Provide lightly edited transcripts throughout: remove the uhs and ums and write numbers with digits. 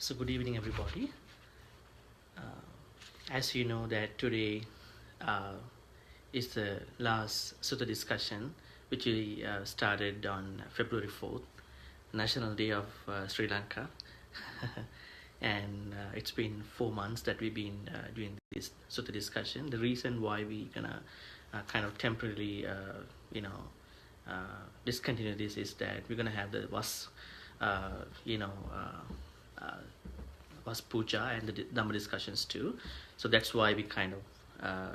So good evening, everybody. As you know that today is the last Sutta discussion, which we started on February 4th, National Day of Sri Lanka. And it's been 4 months that we've been doing this Sutta discussion. The reason why we gonna kind of temporarily, discontinue this is that we're gonna have the was puja and the Dhamma discussions too. So that's why we kind of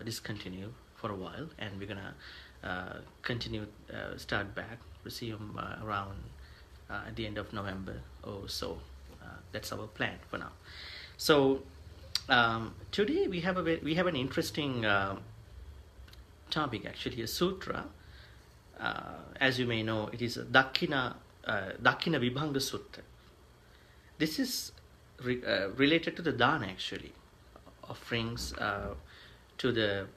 discontinue for a while, and we're gonna continue, start back, resume around at the end of November or so. That's our plan for now. So today we have an interesting topic, actually, a sutra. As you may know, it is a Dakkhiṇāvibhaṅga Sutta. This is related to the dana, actually, offerings to the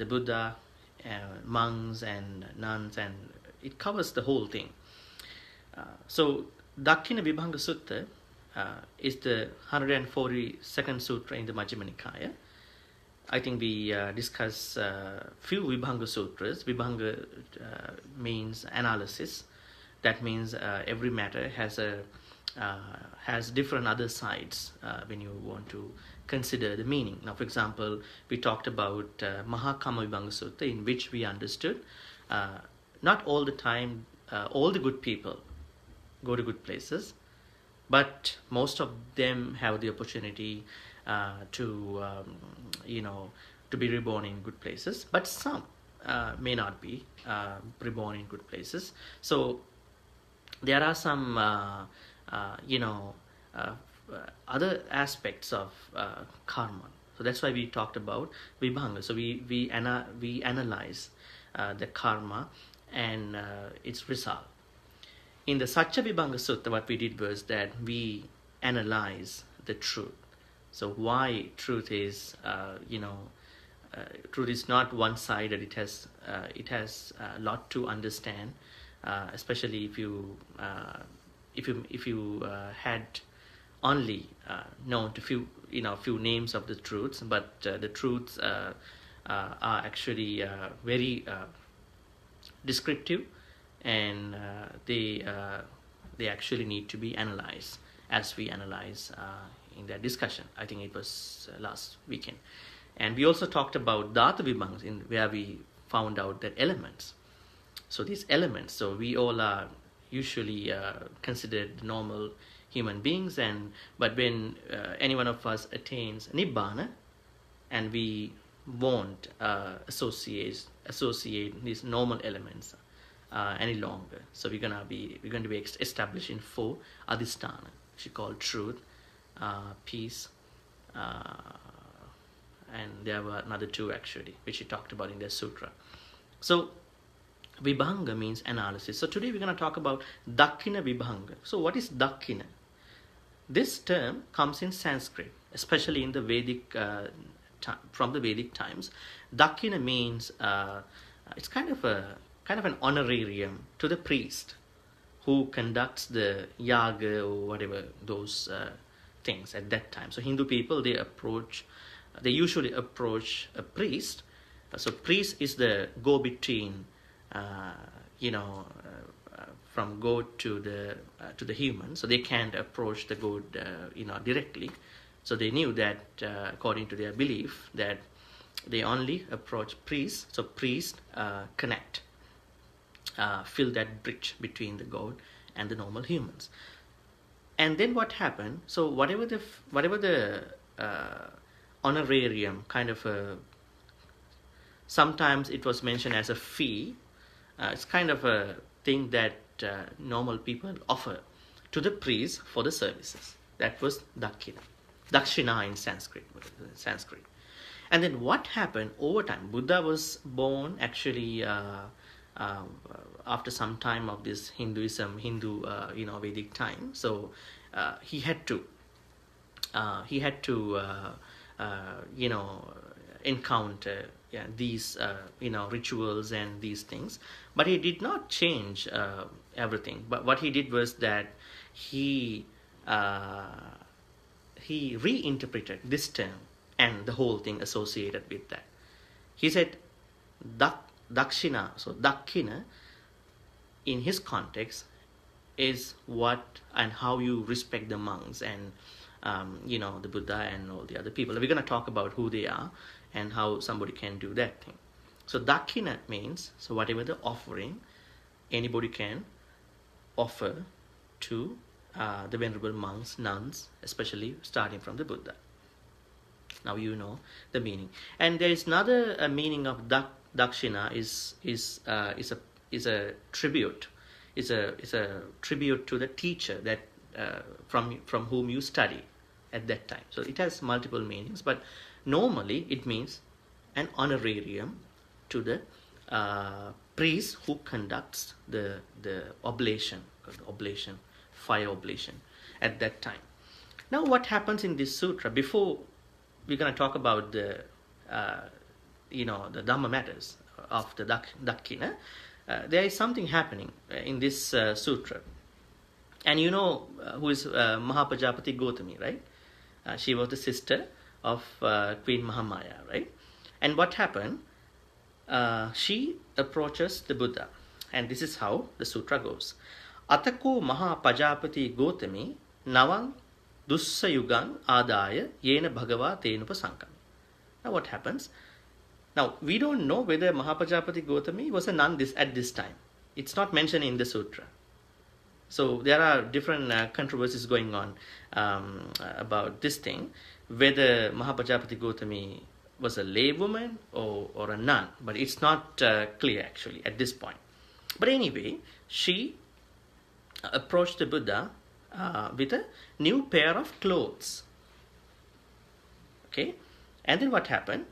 Buddha, monks and nuns, and it covers the whole thing. So Dakkhiṇāvibhaṅga Sutta is the 142nd sutra in the Majjhima Nikaya. I think we discuss few Vibhaṅga sutras. Vibhaṅga means analysis. That means every matter has different other sides when you want to consider the meaning. Now, for example, we talked about Vibhaṅga Sutta, in which we understood not all the time all the good people go to good places, but most of them have the opportunity to be reborn in good places, but some may not be reborn in good places. So there are some other aspects of karma. So that's why we talked about Vibhaṅga. So we analyze the karma and its result. In the Vibhaṅga Sutta, what we did was that we analyze the truth. So why truth is, truth is not one-sided. It has a lot to understand, especially if you had only known to few names of the truths, but the truths are actually very descriptive, and they actually need to be analyzed, as we analyze in that discussion. I think it was last weekend. And we also talked about Dakkhiṇāvibhaṅga, where we found out that elements. So these elements, so we all are usually considered normal human beings, but when any one of us attains Nibbana, and we won't associate these normal elements any longer. So we're going to be established in 4 adhisthana, which we call truth, peace, and there were another 2 actually, which he talked about in the sutra. So Vibhaṅga means analysis. So today we're going to talk about Dakkhiṇāvibhaṅga. So what is Dakkhina? This term comes in Sanskrit, especially in the Vedic from the Vedic times. Dakkhina means it's kind of an honorarium to the priest who conducts the yaga or whatever those things at that time. So Hindu people, they usually approach a priest. So priest is the go-between, from God to the human. So they can't approach the God, directly. So they knew that, according to their belief, that they only approach priests. So priests connect, fill that bridge between the God and the normal humans. And then what happened? So whatever the honorarium, kind of sometimes it was mentioned as a fee. It's kind of a thing that normal people offer to the priest for the services. That was Dakshina in Sanskrit. And then what happened over time? Buddha was born actually after some time of this Hindu Vedic time. So he had to encounter these rituals and these things, but he did not change everything. But what he did was that he he reinterpreted this term and the whole thing associated with that. He said Dakshina, so Dakkhina, in his context, is what and how you respect the monks and the Buddha and all the other people. We're going to talk about who they are and how somebody can do that thing. So Dakkhina means, so whatever the offering anybody can offer to the venerable monks, nuns, especially starting from the Buddha. Now you know the meaning. And there is another meaning of Dakshina is a tribute. Is a tribute to the teacher that from whom you study at that time. So it has multiple meanings, but normally it means an honorarium to the priest who conducts the oblation, fire oblation at that time. Now what happens in this sutra, before we're going to talk about the Dhamma matters of the Dakkhina, there is something happening in this sutra. And you know who is Mahapajapati Gotami, right? She was the sister of Queen Mahamaya, right? And what happened? She approaches the Buddha. And this is how the sutra goes. Atako Mahapajapati Gotami Navang Dussayugang Adaya Yena Bhagava Tenupa Sangha. Now what happens? Now we don't know whether Mahapajapati Gotami was a nun at this time. It's not mentioned in the sutra. So there are different controversies going on about this thing, whether Mahapajapati Gotami was a lay woman or a nun, but it's not clear actually at this point. But anyway, she approached the Buddha with a new pair of clothes. Okay, and then what happened?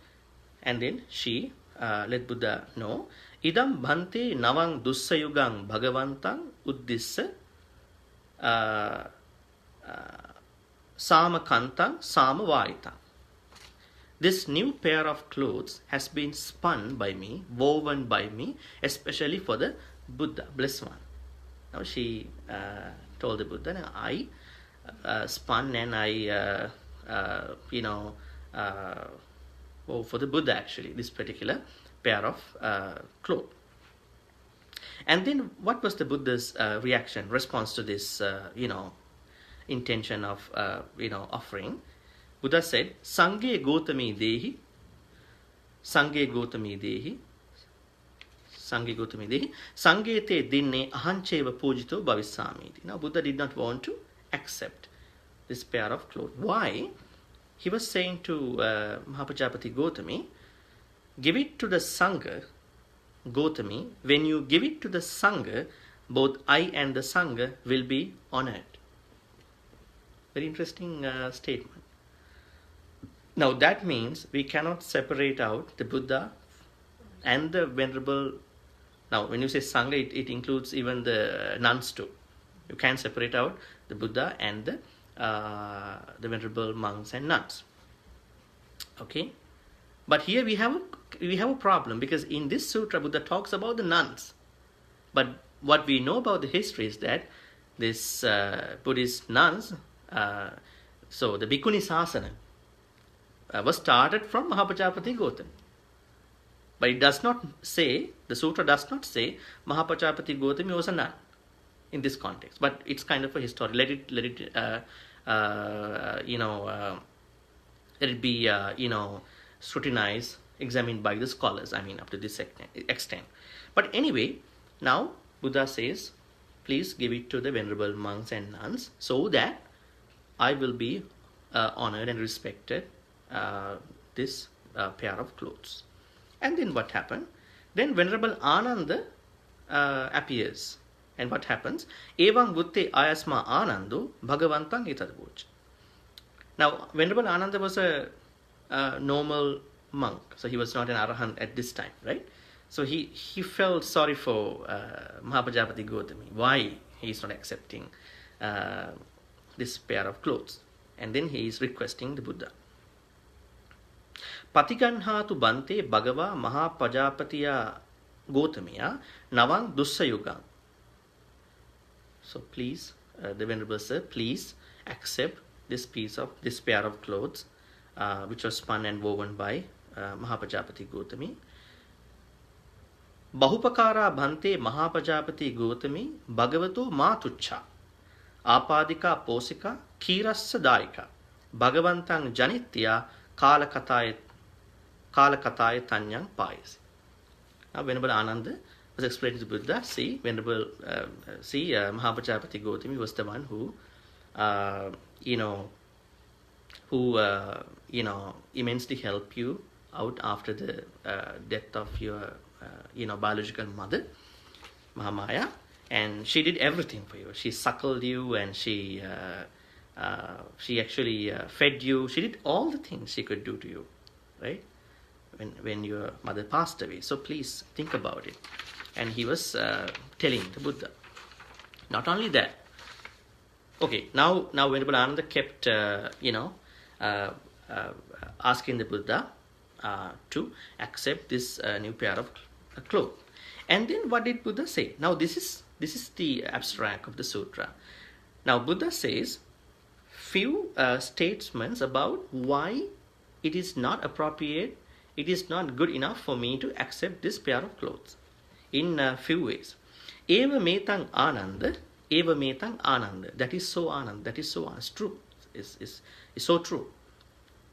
And then she let Buddha know, idam bhante navang dussayugang bhagavantang uddissa samakantang samavayitang. This new pair of clothes has been spun by me, woven by me, especially for the Buddha, blessed one. Now she told the Buddha, now I spun and I, for the Buddha actually, this particular pair of clothes. And then what was the Buddha's response to this, intention of, offering? Buddha said, Sangha Gotami Dehi, Sangha Gotami Dehi, Sangha Gotami Dehi, Sangha Te Dinne Ahancheva Pujito Bhavisamiti. Now Buddha did not want to accept this pair of clothes. Why? He was saying to Mahapajapati Gotami, give it to the Sangha, Gotami. When you give it to the Sangha, both I and the Sangha will be honored. Very interesting statement. Now that means we cannot separate out the Buddha and the venerable. Now when you say Sangha, it includes even the nuns too. You can separate out the Buddha and the venerable monks and nuns. Okay, but here we have a problem, because in this sutra Buddha talks about the nuns, but what we know about the history is that this Buddhist nuns, so the Bhikkhuni Sasana was started from Mahapajapati Gotami, but it does not say, the sutra does not say Mahapajapati Gotami was a nun in this context, but it's kind of a history. Let it be scrutinized, examined by the scholars, up to this extent. But anyway, now Buddha says, please give it to the venerable monks and nuns so that I will be honored and respected this pair of clothes. And then what happened? Then Venerable Ananda appears. And what happens? Evang butte ayasma anando bhagavantang itadvoch. Now, Venerable Ananda was a normal monk, so he was not an arahant at this time, right? So he felt sorry for Mahapajapati Gotami. Why he is not accepting this pair of clothes? And then he is requesting the Buddha. Patiganhatu bante bhagava Mahapajapatiya Gotamiya navang dussayugang. So please, the Venerable Sir, please accept this pair of clothes, which was spun and woven by Mahapajapati Gautami. Bahupakara bhante Mahapajapati Gautami Bhagavato Matucha Apadika Posika Kirassa Daika Bhagavantang Janitya Kalakataya Tanyang Payasi. Now, Venerable Ananda was explaining to Buddha, Mahapajapati Gautami was the one who, immensely helped you out after the death of your, biological mother, Mahamaya, and she did everything for you. She suckled you, and she actually fed you. She did all the things she could do to you, right? When your mother passed away. So please think about it. And he was telling the Buddha. Not only that. Okay, now Venerable Ananda kept, asking the Buddha to accept this new pair of clothes. And then what did Buddha say? Now this is the abstract of the sutra. Now Buddha says few statements about why it is not appropriate, it is not good enough for me to accept this pair of clothes in a few ways. Eva metang ananda, that is so ananda, that is so it's true, is so true.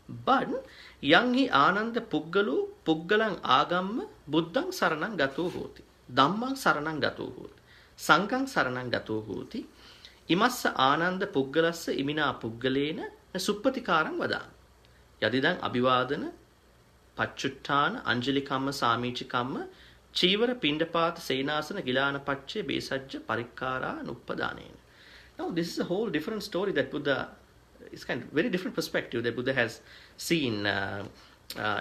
But yang hi ananda puggalu puggalang agamma buddhang saranang gato hoti, dhammang saranang gato hoti, sanghang saranang gato hoti, imassa ananda puggalassa imina puggalena suppatikarang vadana. Yadidang abhivadana Pacchuttana, Anjali Kamma, Samichi Kamma, Chivara, Pindapata, Senasana, Gilana Pache, Besajja, Parikkara, and Uppadanena. Now, this is a whole different story that Buddha, it's kind of very different perspective that Buddha has seen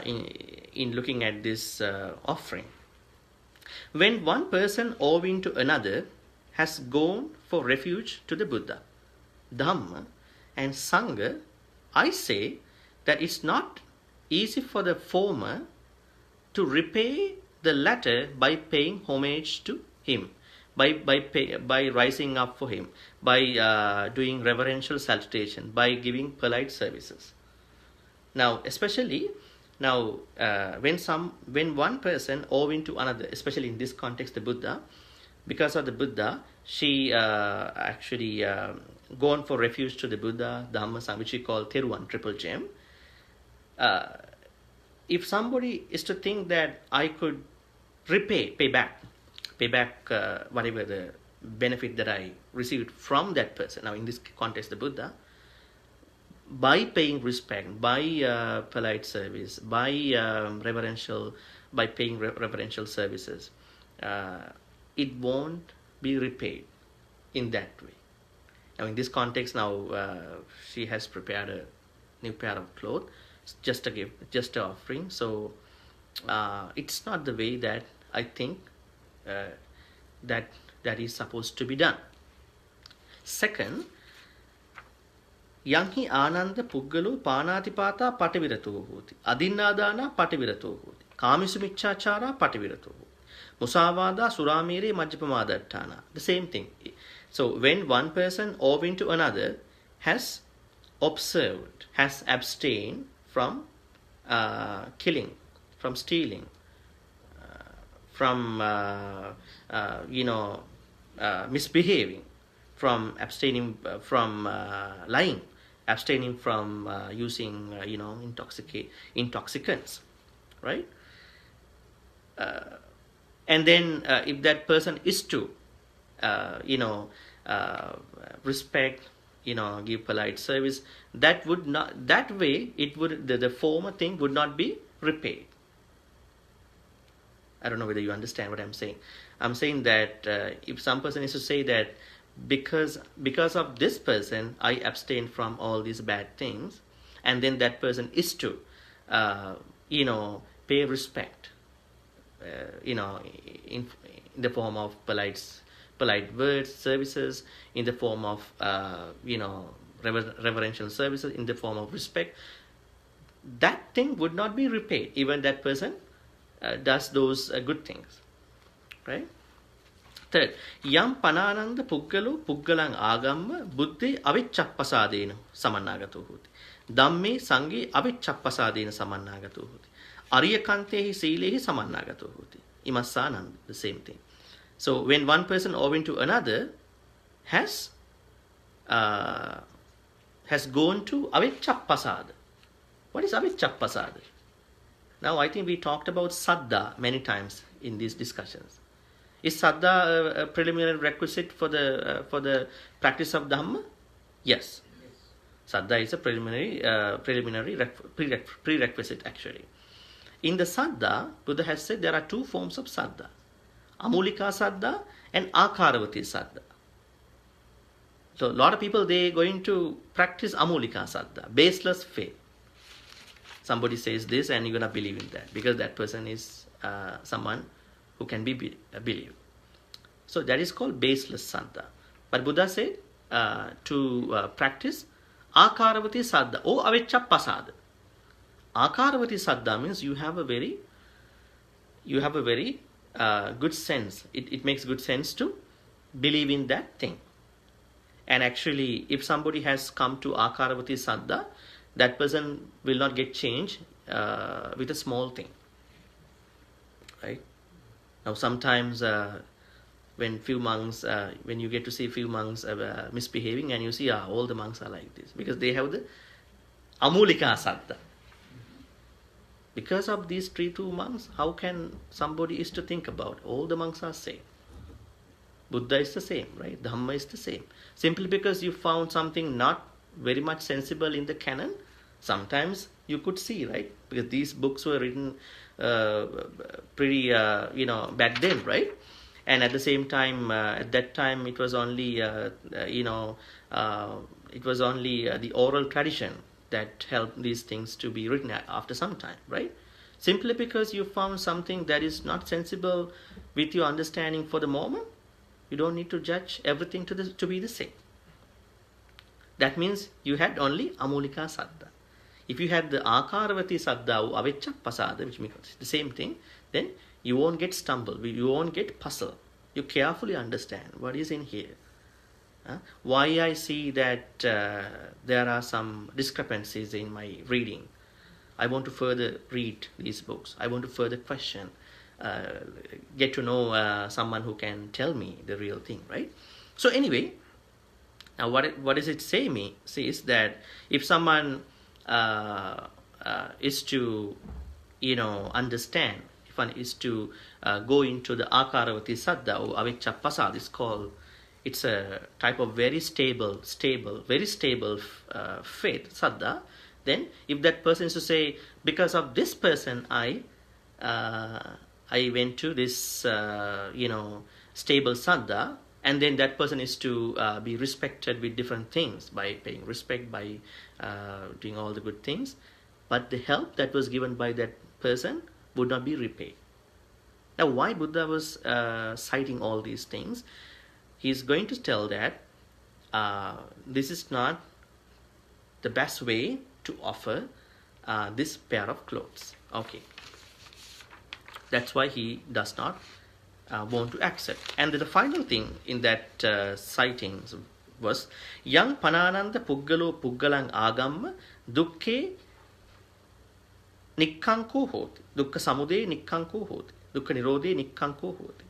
in looking at this offering. When one person owing to another has gone for refuge to the Buddha, Dhamma, and Sangha, I say that it's not easy for the former to repay the latter by paying homage to him, by rising up for him, by doing reverential salutation, by giving polite services. Now, especially when one person owing to another, especially in this context, the Buddha, because of the Buddha, she actually gone for refuge to the Buddha, Dhamma, Sangha, which we call Teruvan, Triple Gem. If somebody is to think that I could pay back whatever the benefit that I received from that person, now in this context the Buddha, by paying respect, by polite service, by paying reverential services, it won't be repaid in that way. Now in this context, she has prepared a new pair of clothes, just a gift, just an offering. So it's not the way that I think that is supposed to be done. Second, Yanghi Ananda Puggalu Panatipata Pativirato Hoti, Adinadana Pativirato Hoti, Kamisumichachara Pativirato Hoti, Musavada Suramiri Majjapamadattana. The same thing. So when one person owing to another has observed, has abstained from killing, from stealing, from misbehaving, from abstaining from lying, abstaining from using intoxicants, right? And then if that person is to respect, give polite service, that would not, that way it would, the former thing would not be repaid. I don't know whether you understand what I'm saying. I'm saying that if some person is to say that because of this person I abstain from all these bad things, and then that person is to pay respect, in the form of polite words, services, in the form of reverential services, in the form of respect, that thing would not be repaid even that person does those good things, right? Third, yam panananda puggalo puggalang agamma buddhe avicchappasadena samannagato hoti. Dhamme sanghe avicchappasadena samannagato hoti. Ariyakantehi silehi samannagato hoti. Imassananda, the same thing. So when one person owing to another has gone to avicchappasada. What is avicchappasada? Now I think we talked about saddha many times in these discussions. Is saddha a preliminary requisite for the practice of Dhamma? Yes. Saddha is a preliminary prerequisite actually. In the saddha, Buddha has said there are two forms of saddha. Amulika saddha and akaravati saddha. So a lot of people, they going to practice amulika saddha, baseless faith. Somebody says this and you're going to believe in that because that person is someone who can be believed. So that is called baseless saddha. But Buddha said to practice akaravati saddha or avicchappasada. Akaravati saddha means you have a very good sense. It makes good sense to believe in that thing. And actually, if somebody has come to akaravati saddha, that person will not get changed with a small thing. Right? Now, sometimes when you get to see few monks misbehaving, and you see all the monks are like this because they have the amulika saddha. Because of these two monks, how can somebody is to think about all the monks are same? Buddha is the same, right? Dhamma is the same. Simply because you found something not very much sensible in the canon, sometimes you could see, right? Because these books were written pretty, back then, right? And at the same time, at that time, it was only, the oral tradition that helped these things to be written after some time, right? Simply because you found something that is not sensible with your understanding for the moment, you don't need to judge everything to be the same. That means you had only amulika saddha. If you had the akaravati saddha or avicchappasada, which means the same thing, then you won't get stumbled, you won't get puzzled. You carefully understand what is in here. Why I see that there are some discrepancies in my reading. I want to further read these books. I want to further question, get to know someone who can tell me the real thing, right? So anyway, now what does it say me? Says that if someone is to, understand, if one is to go into the akaravati saddha or avicchappasada, it's a type of very stable faith, saddha. Then if that person is to say, because of this person, I went to this, stable saddha, and then that person is to be respected with different things, by paying respect, by doing all the good things. But the help that was given by that person would not be repaid. Now, why Buddha was citing all these things? He is going to tell that this is not the best way to offer this pair of clothes. Okay. That's why he does not want to accept. And the final thing in that citing was Yang Panananda Puggalo Puggalang Agamma Dukke Nikkanko Hoti. Dukkha Samude Nikkanko Hoti. Dukkha Nirode Nikkanko Hoti.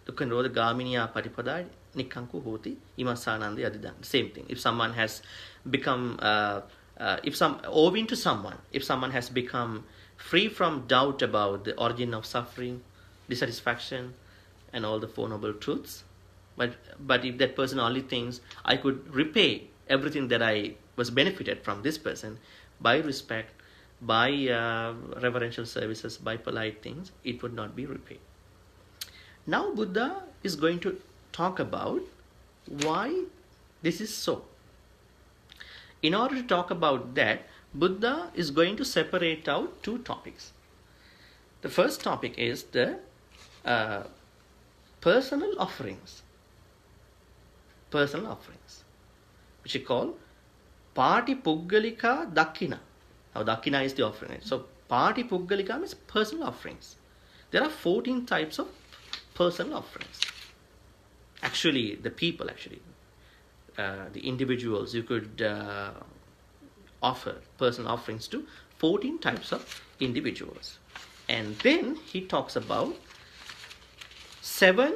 Dukkha Nirodha Gaminiya Paripadai Nikkanko Hoti. Imasananda Adidan. Same thing. If someone has become if someone has become free from doubt about the origin of suffering, dissatisfaction, and all the Four Noble Truths, but if that person only thinks, I could repay everything that I was benefited from this person by respect, by reverential services, by polite things, it would not be repaid. Now Buddha is going to talk about why this is so. In order to talk about that, Buddha is going to separate out two topics. The first topic is the personal offerings, which is called Pati Puggalika Dakkhina. Now Dakkhina is the offering. So Pati Puggalika means personal offerings. There are 14 types of personal offerings. actually the people, the individuals, you could offer personal offerings to 14 types of individuals. And then he talks about 7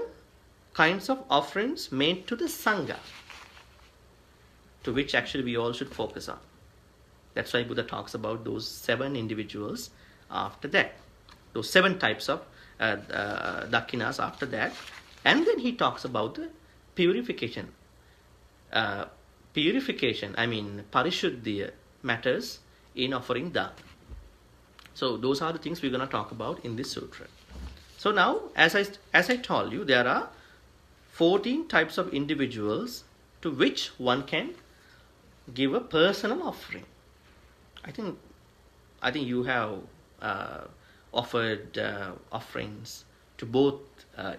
kinds of offerings made to the Sangha, to which actually we all should focus on. That's why Buddha talks about those 7 individuals after that. Those 7 types of dakhinas after that. And then he talks about the purification. Parishuddhiya matters in offering dana. So those are the things we're going to talk about in this sutra. So now, as I told you, there are 14 types of individuals to which one can give a personal offering. I think you have offered offerings to both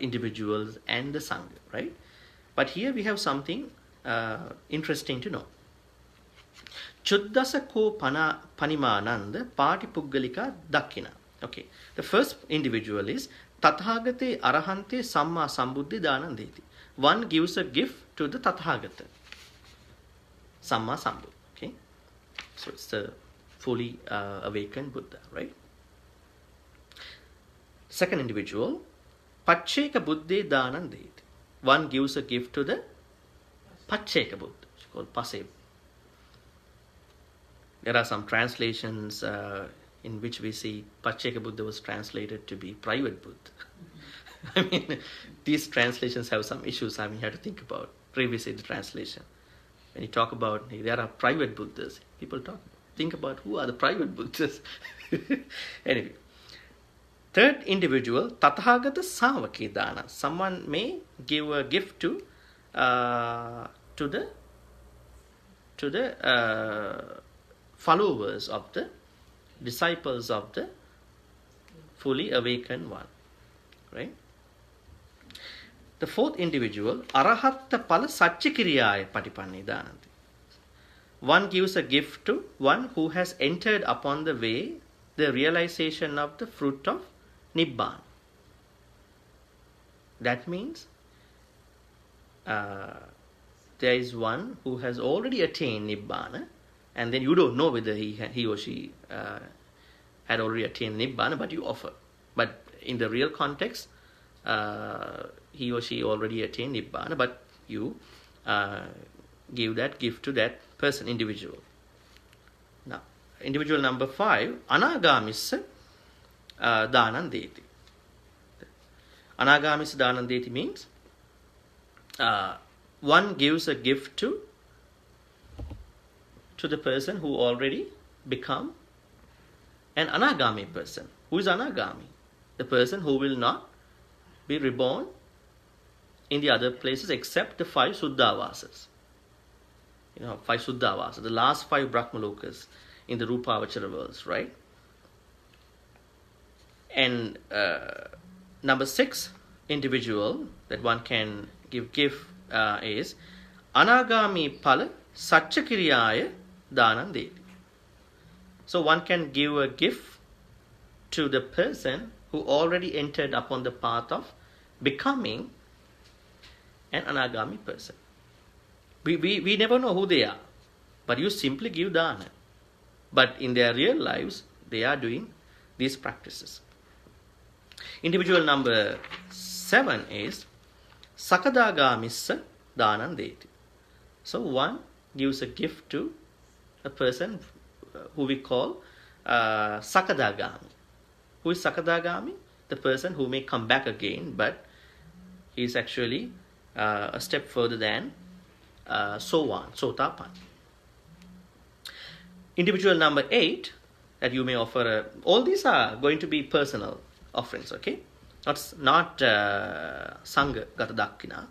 individuals and the Sangha, right? But here we have something interesting to know. Chuddasa ko panimananda patipuggalika Dakkhina. Okay, the first individual is Tathagate Arahante Samma Sambuddhi Danandeti. One gives a gift to the Tathagata, Samma Sambuddhi. Okay, so it's the fully awakened Buddha, right? Second individual, Pacheka Buddhi Danandeti. One gives a gift to the Pacheka Buddha, it's called passive. There are some translations in which we see Pacheka Buddha was translated to be private Buddha. I mean, these translations have some issues I have to think about, revisit the translation. When you talk about there are private Buddhas, people think about who are the private Buddhas. Anyway, third individual, Tathagata Savaki Dana. Someone may give a gift to the followers of the disciples of the fully awakened one, right? The fourth individual, Arahatta Pala Satchikiriyaya Patipanni Dananti. One gives a gift to one who has entered upon the way, the realization of the fruit of Nibbana. That means there is one who has already attained Nibbana, and then you don't know whether he or she had already attained Nibbana, but you offer. But in the real context, he or she already attained Nibbana, but you give that gift to that person, individual. Now, individual number 5, Anagamissa Danandeti. Anagamissa Danandeti means one gives a gift to the person who already become an anagami person. Who is anagami? The person who will not be reborn in the other places except the 5 Suddhavasas. 5 Suddhavasas, the last 5 Brahmalokas in the Rupavachara worlds, right? And number 6 individual that one can give gift is Anagami Pala Satchakiriyaya Danandeti. So one can give a gift to the person who already entered upon the path of becoming an anagami person. We never know who they are, but you simply give dana. But in their real lives, they are doing these practices. Individual number 7 is Sakadagamissa Danandeti. So one gives a gift to a person who we call Sakadagami. Who is Sakadagami? The person who may come back again, but he is actually a step further than Sovan, Sotapan. Individual number 8 that you may offer. All these are going to be personal offerings, okay? Not Sangha Gata Dakkhina.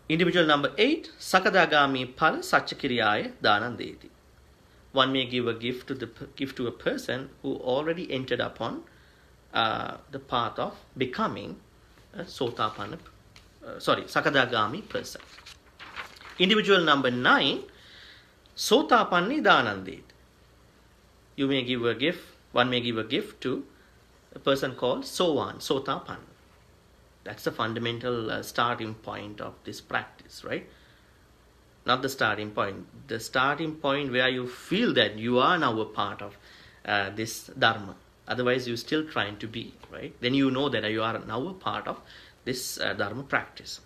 Individual number 8, Sakadagami Pala Satchakiriyaya Danandeti. One may give a gift to a person who already entered upon the path of becoming a Sakadagami person. Individual number 9, Sotapanni Danandeti. You may give a gift, one may give a gift to a person called Sovan, Sotapanna. That's the fundamental starting point of this practice, right? Not the starting point. The starting point where you feel that you are now a part of this dharma. Otherwise, you're still trying to be, right? Then you know that you are now a part of this dharma practice.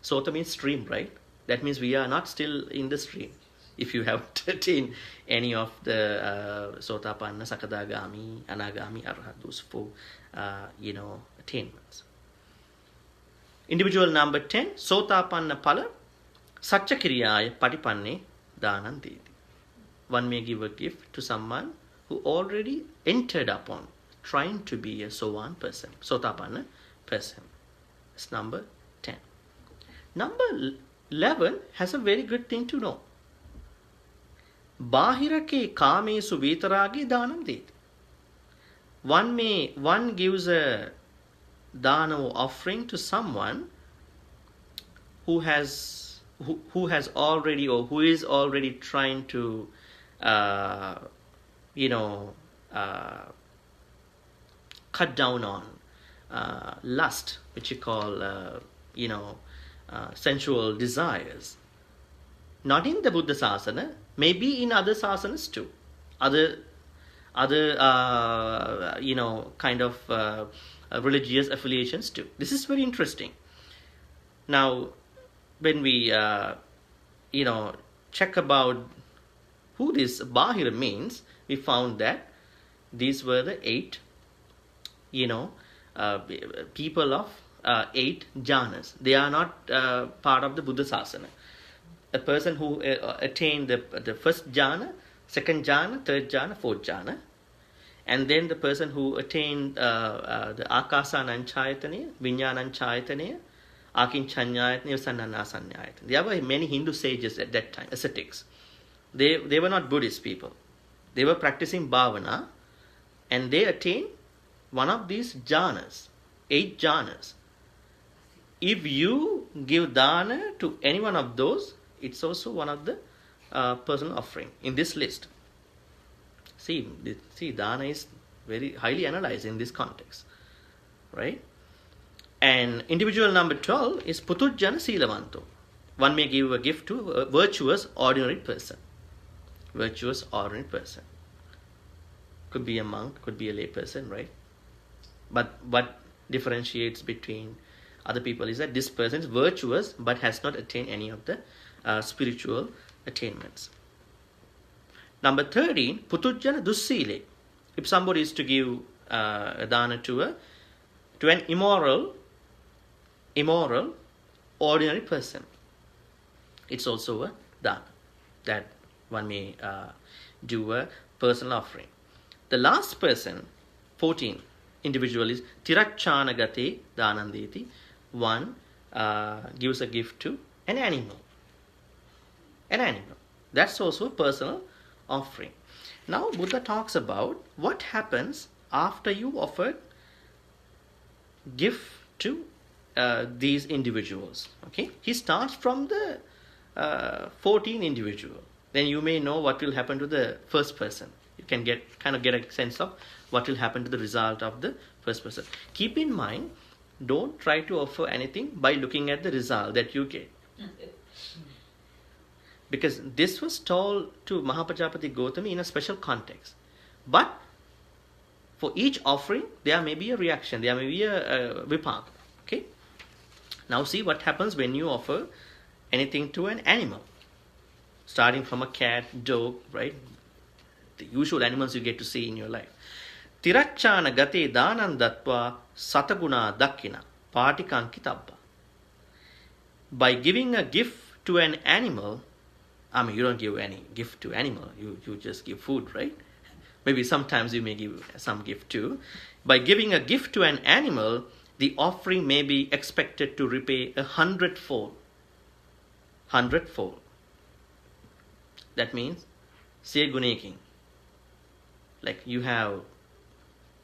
Sota means stream, right? That means we are not still in the stream. If you haven't attained any of the Sotapanna, Sakadagami, Anagami, Arhat, those four, attainments. Individual number 10, Sotapanna Pala, Satchakiriyaya Patipanne Dhanandeti. One may give a gift to someone who already entered upon trying to be a Sovan person, Sotapanna person. That's number 10. Number 11 has a very good thing to know. Bahirake kamesu vitaragi dhanam deti. One gives a dana or offering to someone who has already or who is already trying to cut down on lust, which you call sensual desires. Not in the Buddha Sasana, maybe in other sasanas too. Other religious affiliations too. This is very interesting. Now, when we check about who this Bahira means, we found that these were the 8 people of 8 jhanas. They are not part of the Buddha Sasana. A person who attained the first jhana, second jhana, third jhana, fourth jhana, and then the person who attained the Akasananchayatana, Vinyananchayatana, Akinchanyayatana, Sannanasanyayatana. There were many Hindu sages at that time, ascetics. They were not Buddhist people. They were practicing bhavana, and they attained one of these jhanas, 8 jhanas. If you give dana to any one of those, it's also one of the personal offering in this list. See, dana is very highly analyzed in this context, right? And individual number 12 is Putujjana Silavanto. One may give a gift to a virtuous ordinary person. Virtuous ordinary person. Could be a monk, could be a lay person, right? But what differentiates between other people is that this person is virtuous but has not attained any of the spiritual attainments. Number 13, Putujjana Dussile. If somebody is to give a dana to an immoral, ordinary person, it's also a dana that one may do a personal offering. The last person, 14, individual is Tirachana Gate Dhanandeti. One gives a gift to an animal. That's also a personal offering. Now Buddha talks about what happens after you offered gift to these individuals. Okay, he starts from the 14 individual. Then you may know what will happen to the first person. You can get a sense of what will happen to the result of the first person. Keep in mind, don't try to offer anything by looking at the result that you get. Because this was told to Mahapajapati Gautami in a special context. But for each offering, there may be a reaction, there may be a vipaka. Okay? Now see what happens when you offer anything to an animal. Starting from a cat, dog, right? The usual animals you get to see in your life. Tirachana gate danan dattva sataguna dakkina patikankitabba. By giving a gift to an animal, you don't give any gift to animal, you just give food, right? Maybe sometimes you may give some gift too. By giving a gift to an animal, the offering may be expected to repay 100-fold. 100-fold. That means, say guneking. Like you have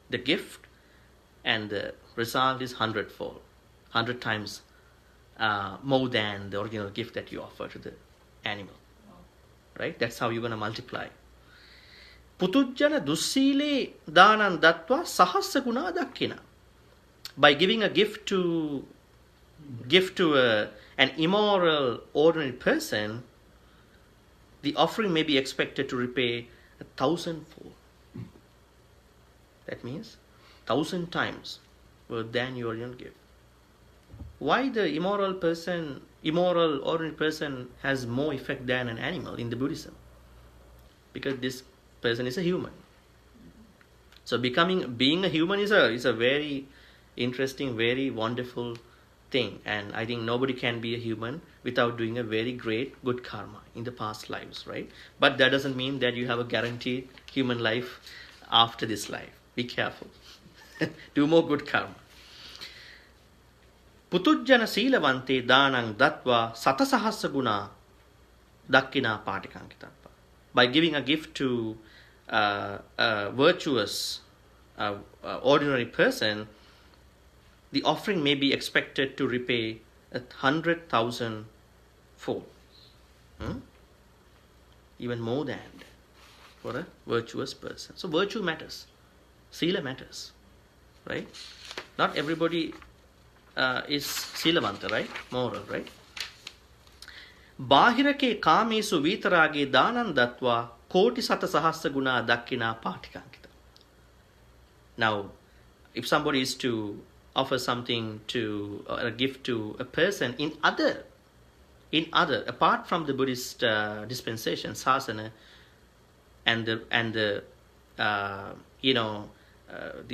the gift and the result is 100-fold. 100 times more than the original gift that you offer to the animal. Right? That's how you're going to multiply. Putujjana dussile danan dattva sahassa guna dakkina. by giving a gift to an immoral, ordinary person, the offering may be expected to repay 1,000-fold. That means 1,000 times more than your own gift. Why the immoral, ordinary person has more effect than an animal in the Buddhism? Because this person is a human. So being a human is a very interesting, very wonderful thing, and I think nobody can be a human without doing a very great good karma in the past lives, right? But that doesn't mean that you have a guaranteed human life after this life. Be careful. Do more good karma. Putujjana sīlavante dānaṁ dattva satasahassa guna dakkina pārikaṅkitappa. By giving a gift to a virtuous, ordinary person, the offering may be expected to repay 100,000 fold. Even more than for a virtuous person. So virtue matters. Sila matters. Right? Not everybody is silavanta, right? Moral, right? Bahirake kāmesu vitarāge dānaṁ dattva koti sata sahassa guna dakkina pārikaṅkita. Now, if somebody is to offer something a gift to a person in other, apart from the Buddhist dispensation, sasana, and the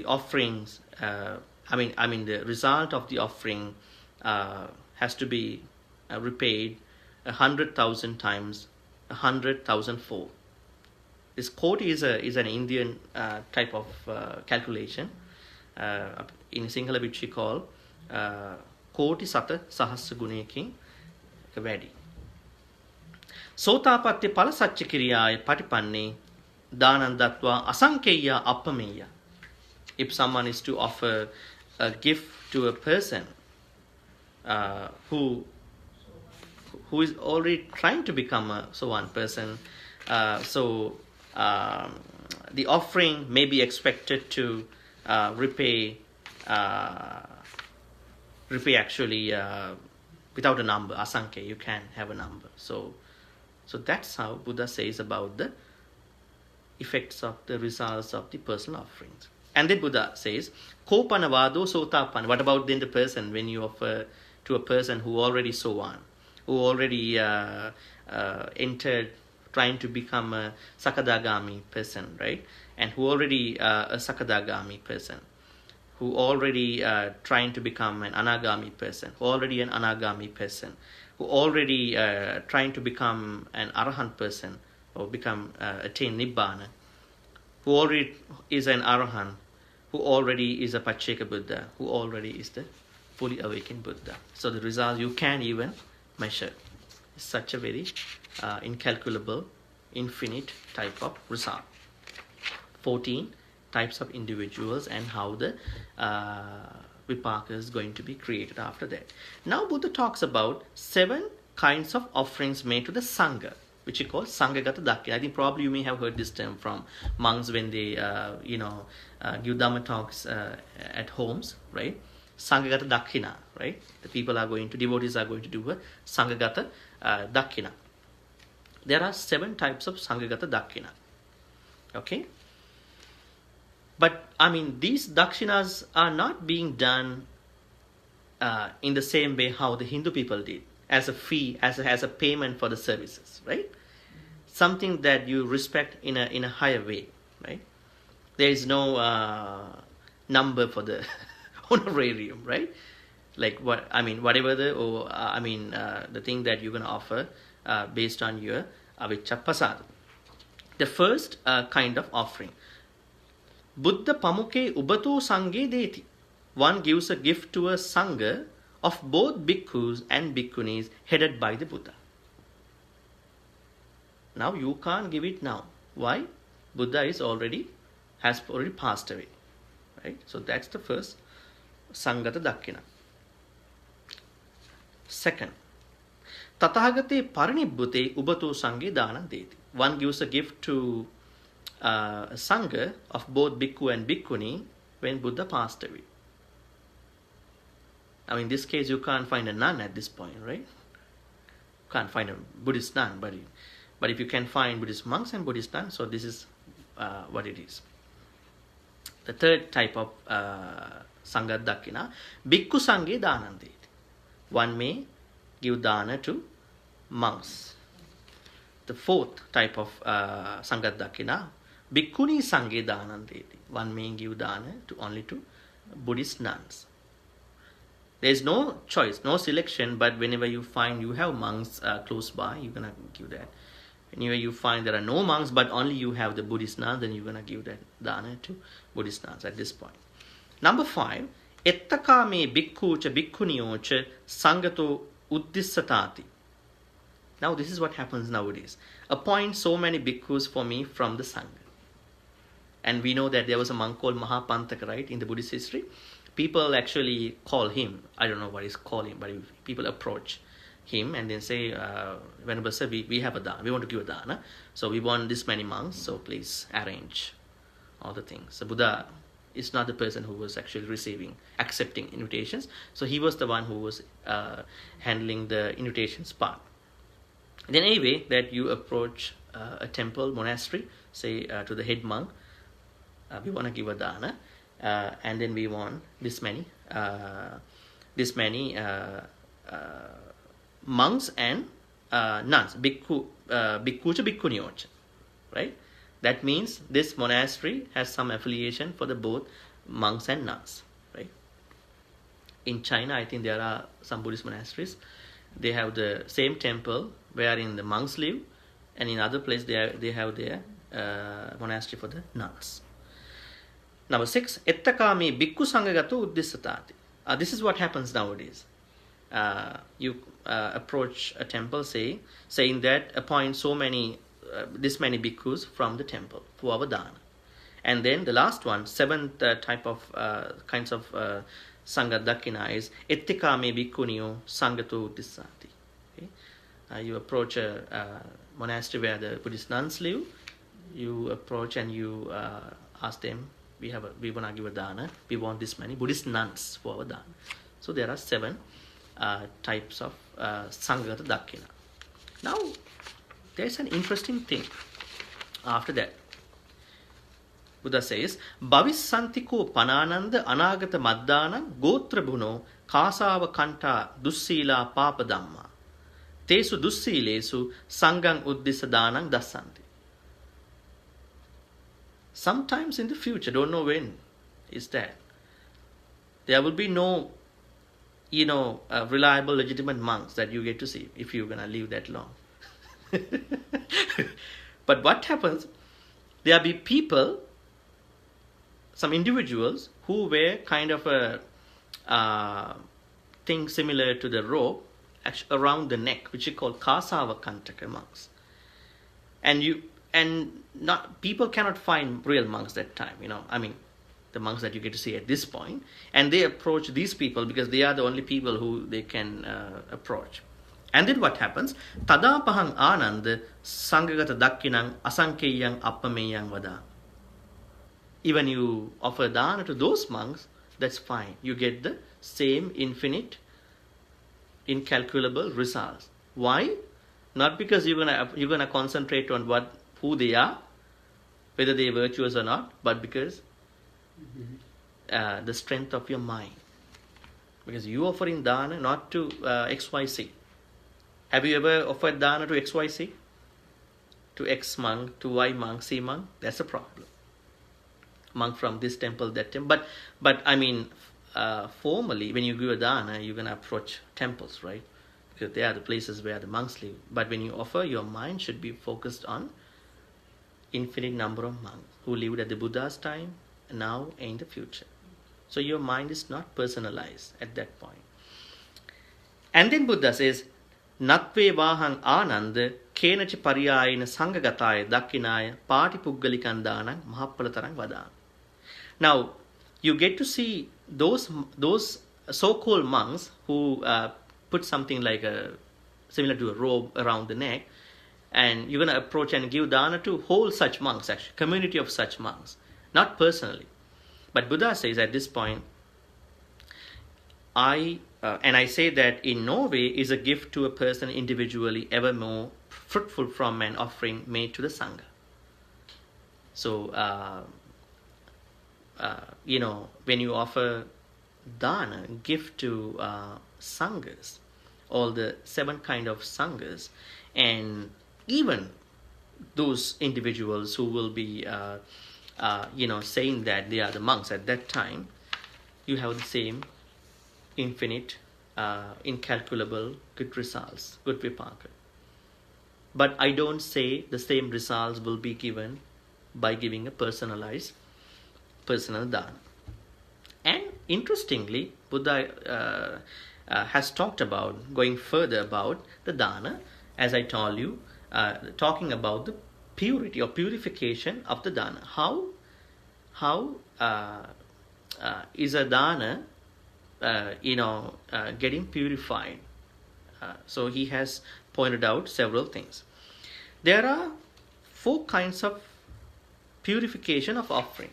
offerings, the result of the offering has to be repaid 100,000 times, 100,000 fold. This koti is an Indian type of calculation. In Sinhala, which we call koti sata sahassa gunayakin වැඩි. සෝතාපට්ටි ඵල සච්ච කිරියාය පටිපන්නේ දානං දත්වා අසංකේය අපමෙය්‍ය. If someone is to offer a gift to a person who is already trying to become a one person, the offering may be expected to repay actually without a number. Asankhya, you can have a number. So that's how Buddha says about the effects of the results of the personal offerings. And then Buddha says, Kopana vado sotapana. What about then the person, when you offer to a person who already sowan, who already entered, trying to become a Sakadagami person, right? And who already a Sakadagami person, who already trying to become an Anagami person, who already an Anagami person, who already trying to become an Arahant person, or attain Nibbana, who already is an Arahant, who already is a Pacceka Buddha, who already is the fully awakened Buddha. So the result you can't even measure. It's such a very incalculable, infinite type of result. 14 types of individuals and how the vipaka is going to be created after that. Now Buddha talks about 7 kinds of offerings made to the Sangha, which he calls Sanghagata Dakkhina. I think probably you may have heard this term from monks when they give Dhamma talks at homes, right? Sanghagata Dakkhina, right? The devotees are going to do a Sanghagata Dakkhina. There are 7 types of Sanghagata Dakkhina. Okay? But, these Dakshinas are not being done in the same way how the Hindu people did, as a fee, as a payment for the services, right? Something that you respect in a higher way, right? There is no number for the honorarium, right? Like whatever the thing that you're going to offer based on your avicca pasada. The first kind of offering, Buddha pamuke ubato sanghe deti. One gives a gift to a Sangha of both bhikkhus and bhikkhunis headed by the Buddha. Now you can't give it now. Why? Buddha has already passed away. Right? So that's the first Sanghata Dakkhina. Second, Tathagate parinibbute ubato sanghe dana deti. One gives a gift to a Sangha of both bhikkhu and bhikkhuni when Buddha passed away. I mean, in this case, you can't find a nun at this point, right? Can't find a Buddhist nun, but if you can find Buddhist monks and Buddhist nuns, so this is what it is. The third type of Sangha Dakkhina, Bhikkhu Sanghe Dhanandeti. One may give dana to monks. The fourth type of Sangha Dakkhina, Bhikkhuni Sanghe Dhanandeti. One may give dana only to Buddhist nuns. There is no choice, no selection, but whenever you find you have monks close by, you're going to give that. Whenever you find there are no monks, but only you have the Buddhist nuns, then you're going to give that dana to Buddhist nuns at this point. Number 5, Ettakame bhikkhucha bhikkhuniyocha sangato uddissatati. Now this is what happens nowadays. Appoint so many bhikkhus for me from the Sangha. And we know that there was a monk called Mahapantaka, right, in the Buddhist history. People actually call him, I don't know what he's calling, but people approach him and then say, Venerable sir, we have a dana, we want to give a dana, so we want this many monks, so please arrange all the things. So Buddha is not the person who was actually accepting invitations, so he was the one who was handling the invitations part. Then anyway, that you approach a temple, monastery, say to the head monk, we want to give a dana, and then we want this many monks and nuns, bhikkhucha bhikkhuniyocha, right? That means this monastery has some affiliation for the both monks and nuns, right? In China, I think there are some Buddhist monasteries. They have the same temple wherein the monks live, and in other place they have their monastery for the nuns. Number 6, Ettakame bhikkhu sanghagato uddissatati. This is what happens nowadays. You approach a temple, saying that appoint so many, this many bhikkhus from the temple for our dana. And then the last one, 7th type of kinds of Sangha Dakkhina is Ettikame bhikkhuniyo sangato uddissati. Okay? You approach a monastery where the Buddhist nuns live. You approach and you ask them, we want to give a dana. We want this many Buddhist nuns for our dana. So there are 7 types of Sangha Dakkhina. Now, there's an interesting thing after that. Buddha says, Bhavissantiko panananda anagata maddana gotra bhuno kasava kanta dussila papa dhamma. Tesu dussilesu sangang uddisa danang dassanti. Sometimes in the future, don't know when is that, there will be no, reliable, legitimate monks that you get to see if you're going to live that long. But what happens, there will be people, some individuals who wear kind of a thing similar to the rope around the neck, which is called Kasava Kantaka monks. And people cannot find real monks that time, the monks that you get to see at this point. And they approach these people because they are the only people who they can approach. And then what happens? Tadapahang ananda sanghagata dakkhinang asankheyang appameyang vada. Even you offer dana to those monks, that's fine. You get the same infinite, incalculable results. Why? Not because you're gonna concentrate on who they are, whether they are virtuous or not, but because the strength of your mind. Because you offering dana not to XYC. Have you ever offered dana to XYC? To X monk, to Y monk, C monk? That's a problem. Monk from this temple, that temple. But formally, when you give a dana, you're going to approach temples, right? Because they are the places where the monks live. But when you offer, your mind should be focused on infinite number of monks who lived at the Buddha's time, now, and in the future. So your mind is not personalized at that point. And then Buddha says, Natve vahang ananda kenachi pariyayena sangagataya dakkinaya patipuggalikang danang mahappalatarang vadana. Now, you get to see those so-called monks who put something like similar to a robe around the neck, and you're going to approach and give dana to whole such monks, actually, community of such monks, not personally. But Buddha says at this point, I say that in no way is a gift to a person individually ever more fruitful from an offering made to the Sangha. So, when you offer dana, gift to Sanghas, all the 7 kind of Sanghas, and even those individuals who will be, saying that they are the monks at that time, you have the same infinite, incalculable good results, good vipaka. But I don't say the same results will be given by giving a personal dana. And interestingly, Buddha has talked about, going further about the dana, as I told you, talking about the purity or purification of the dana. How is a dana, getting purified? So he has pointed out several things. There are 4 kinds of purification of offering.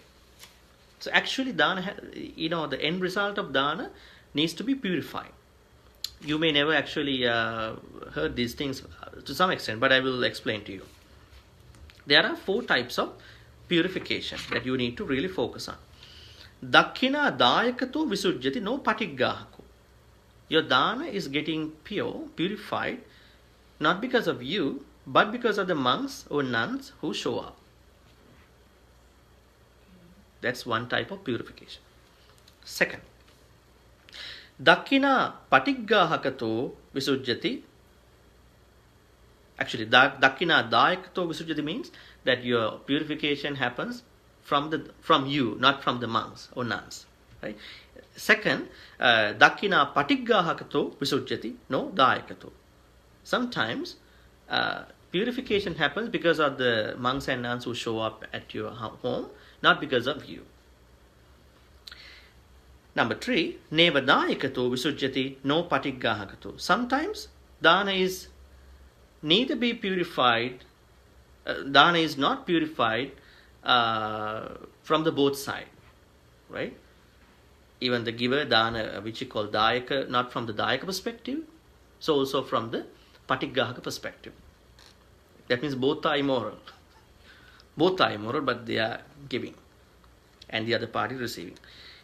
So actually, dana, the end result of dana needs to be purified. You may never actually heard these things to some extent, but I will explain to you. There are 4 types of purification that you need to really focus on. Dakkhiṇāvibhaṅga Sutta no patiggāhako. Your dana is getting purified, not because of you, but because of the monks or nuns who show up. That's one type of purification. Second, Dakkhiṇāvibhaṅga Sutta. Actually, Dakkhiṇāvibhaṅga Sutta means that your purification happens from you, not from the monks or nuns. Right? Second, Dakkhiṇāvibhaṅga Sutta no dāyakato. Sometimes purification happens because of the monks and nuns who show up at your home, not because of you. Number 3, neva dāyakato visujjati no patiggāhakato. Sometimes dana is neither be purified, dana is not purified from the both side, right? Even the giver dana, which you call dayaka, not from the dayaka perspective, so also from the patiggāhaka perspective. That means both are immoral. Both are immoral, but they are giving, and the other party receiving.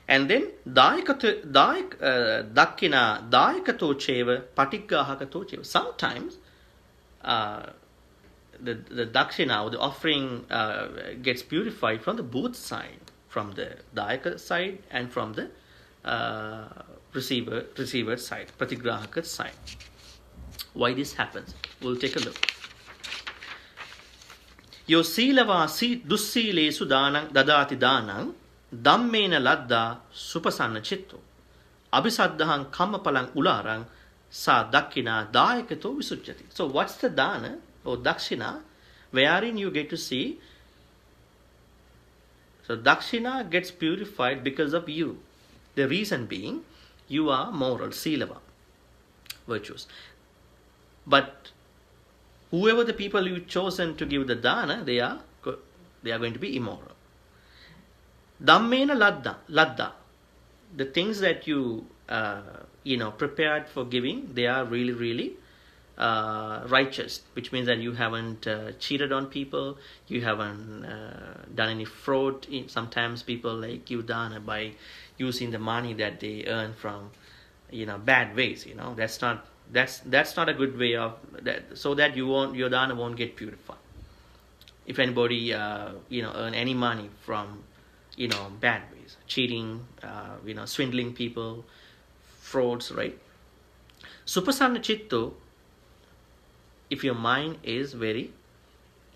And then Dakkhiṇāvibhaṅga cheva patiggāhakato cheva. Sometimes the dakshina or the offering gets purified from the both side, from the dayaka side and from the receiver side, patigrahaka side. Why this happens? We'll take a look. Yo sīlavā dussīlesu dānaṁ dadāti dānaṁ dhammena laddā supasanna citto abhisaddhaṁ kammapalang ulāraṁ sa dakkhina dāyakato visujjati. So what's the dana or dakshina wherein you get to see? So dakshina gets purified because of you. The reason being you are moral, sīlava, virtuous. But whoever the people you've chosen to give the dana, they are going to be immoral. Dhammena ladda. The things that you prepared for giving, they are really, really righteous, which means that you haven't cheated on people, you haven't done any fraud. Sometimes people give dana by using the money that they earn from bad ways. That's not a good way of that, so that your dana won't get purified. If anybody earn any money from bad ways, cheating, swindling people, frauds, right? Supasanna citto, if your mind is very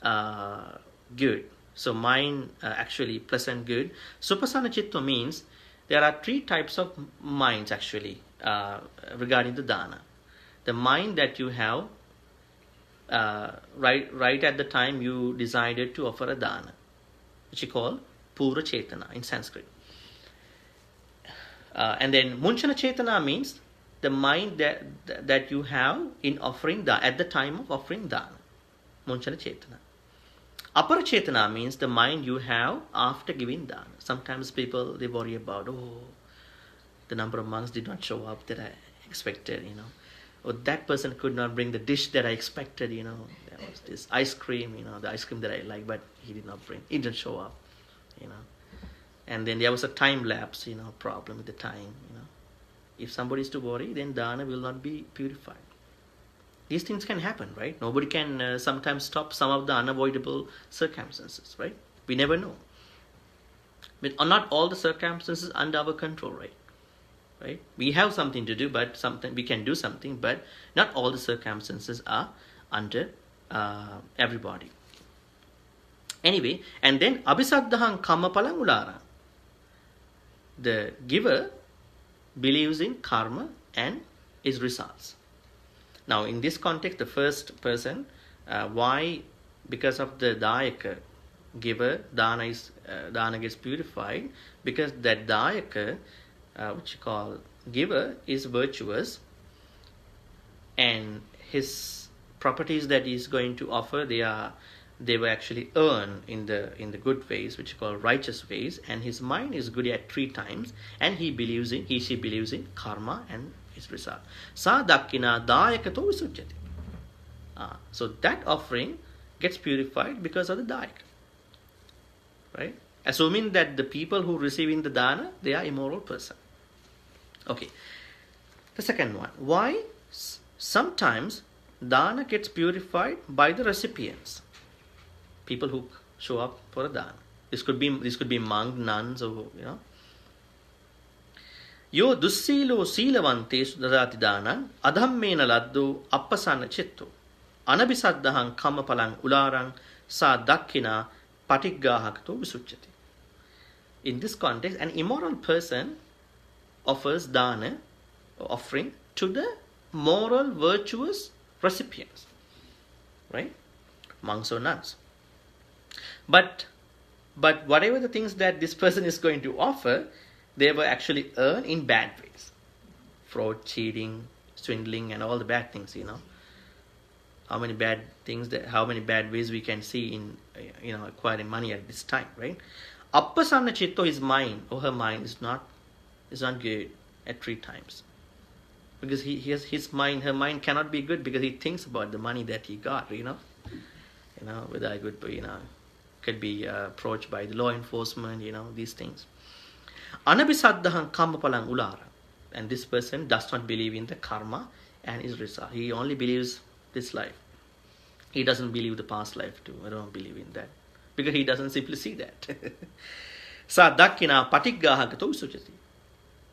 good, so mind actually pleasant, good. Supasanna citto means there are 3 types of minds actually regarding the dana. The mind that you have right at the time you decided to offer a dana, which you call pura cetana in Sanskrit. And then munchana cetana means the mind that you have in offering dana, at the time of offering dana. Munchana cetana. Apara cetana means the mind you have after giving dana. Sometimes people, they worry about, the number of monks did not show up that I expected, or that person could not bring the dish that I expected, there was this ice cream, the ice cream that I like, but he did not bring, he didn't show up, and then there was a time lapse, problem with the time, if somebody is to worry, then dana will not be purified. These things can happen, right? Nobody can sometimes stop some of the unavoidable circumstances, right? We never know. But not all the circumstances under our control, right? Right? We have something to do, but we can do something, but not all the circumstances are under everybody. Anyway, and then abhisaddhahaṅ kammapalang ularang. The giver believes in karma and its results. Now, in this context, the first person, why? Because of the dayaka giver, dana gets purified, because that dayaka, which you call giver, is virtuous, and his properties that he is going to offer, they were actually earned in the good ways, which you call righteous ways, and his mind is good at 3 times, and she believes in karma and its result. Sa Dakkhina dayakato visuchyati. So that offering gets purified because of the dayaka. Right? Assuming that the people who receiving the dana, they are immoral person. Okay. The second one. Why sometimes dana gets purified by the recipients? People who show up for a dana. This could be monk, nuns, or Yo dussilo silavantesu dadati danan adhammena laddo appasana citto anabhisaddhahaṅ kammapalang ularang sa Dakkhina patiggāhakato visuchyati. In this context, an immoral person offers dana, offering, to the moral, virtuous recipients, right? Monks or nuns. But whatever the things that this person is going to offer, they were actually earned in bad ways. Fraud, cheating, swindling, and all the bad things, How many bad ways we can see in, acquiring money at this time, right? Appasanna citto, his mind or her mind is not good at 3 times. Because her mind cannot be good because he thinks about the money that he got, whether I could be approached by the law enforcement, these things. Anabhisaddhahaṅ kammapalang ularang. And this person does not believe in the karma and its result. He only believes this life. He doesn't believe the past life too. I don't believe in that. Because he doesn't simply see that. Sa Dakkhina patiggāhakato visuchyati.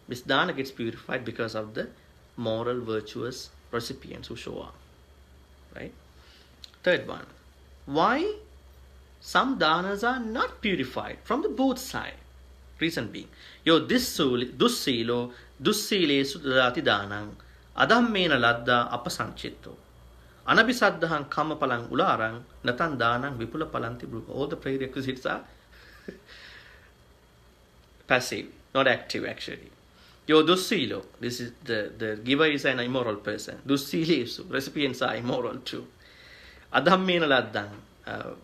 This dana gets purified because of the moral, virtuous recipients who show up. Right? Third one. Why some danas are not purified from the both sides? Reason being, yo dussilo dussilesu dadati danang adhammena ladda appasancitto anabhisaddhahaṅ kammapalang ularang natan danang vipula palanti bruha. All the prerequisites are passive, not active actually. Yo dussilo, this is the giver is an immoral person. Dussilesu, recipients are immoral too. Adhammena laddang,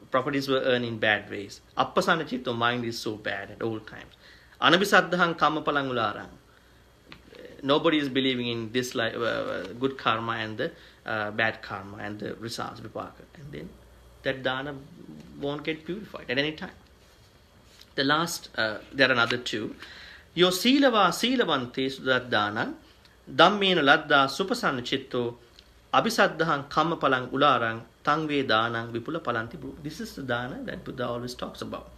properties were earned in bad ways. Appasanacitto, mind is so bad at all times. Anabhisaddhahaṅ kammapalang ularang. Nobody is believing in this life, good karma and the bad karma and the results, vipaka. And then that dana won't get purified at any time. The last, there are another 2. Yo silava silavante sudat dana dhammena ladda supasanna citto abhisaddhahaṅ kammapalang ularang tangve danang vipula palanti bhu. This is the dana that Buddha always talks about.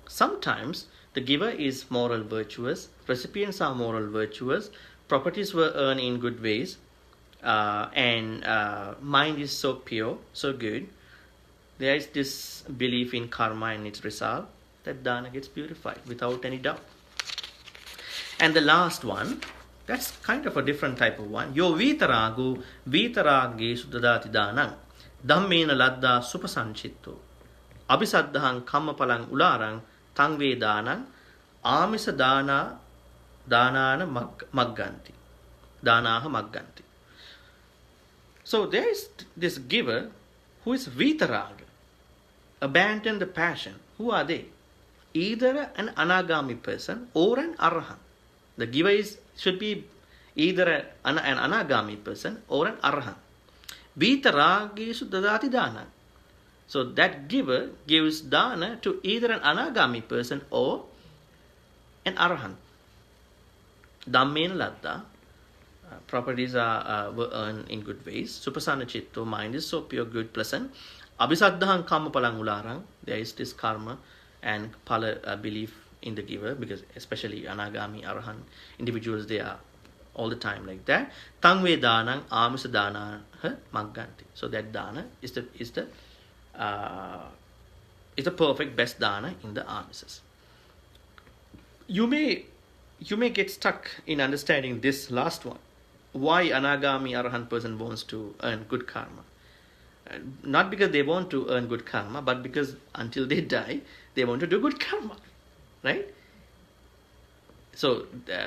Sometimes the giver is moral virtuous, recipients are moral virtuous, properties were earned in good ways, and mind is so pure, so good. There is this belief in karma and its result, that dana gets purified without any doubt. And the last one, that's kind of a different type of one. Yo vitaragu vitaraggesu dadati danang dhammena ladda supasancitto abhisaddhahaṅ kammapalang ularang tangve danang amisa danāna magganti. So there is this giver who is vitaraga, abandon the passion. Who are they? Either an anagami person or an arahant. The giver should be either an anagami person or an arahant. Vitarageshu dadati dana. So that giver gives dana to either an anagami person or an arahant. Dhammena ladda. Properties were earned in good ways. Supasanna chitto, mind is so pure, good, pleasant. Abhisaddhahaṁ karma palang ularang. There is this karma and pala belief in the giver, because especially anagami, arahant individuals, they are all the time like that. Tangve danang amisa dana magganti. So that dana is the perfect best dana in the amisas. You may get stuck in understanding this last one. Why anagami arahant person wants to earn good karma? Not because they want to earn good karma, but because until they die, they want to do good karma, right? So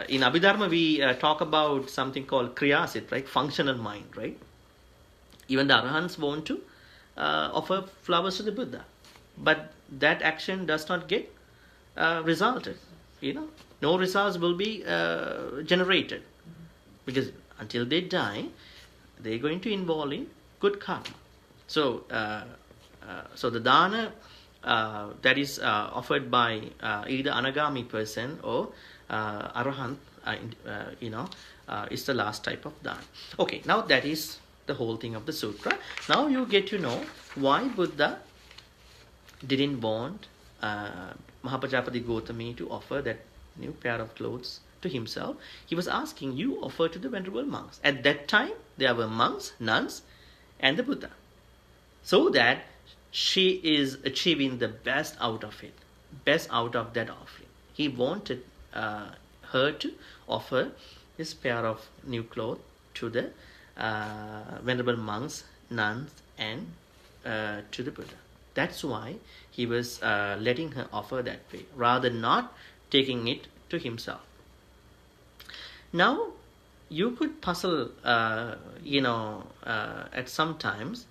in Abhidharma, we talk about something called kriyasit, right? Functional mind, right? Even the arahants want to offer flowers to the Buddha, but that action does not get resulted. No results will be generated, because until they die, they're going to involve in good karma. So, so the dana that is offered by either anagami person or arahant, is the last type of dana. Okay, now that is the whole thing of the sutra. Now you get to know why Buddha didn't want Mahapajapati Gautami to offer that new pair of clothes to himself. He was asking, you offer to the venerable monks. At that time, there were monks, nuns, and the Buddha. So that she is achieving the best out of it, best out of that offering. He wanted her to offer this pair of new clothes to the venerable monks, nuns, and to the Buddha. That's why he was letting her offer that way, rather than not taking it to himself. Now, you could puzzle, at some times,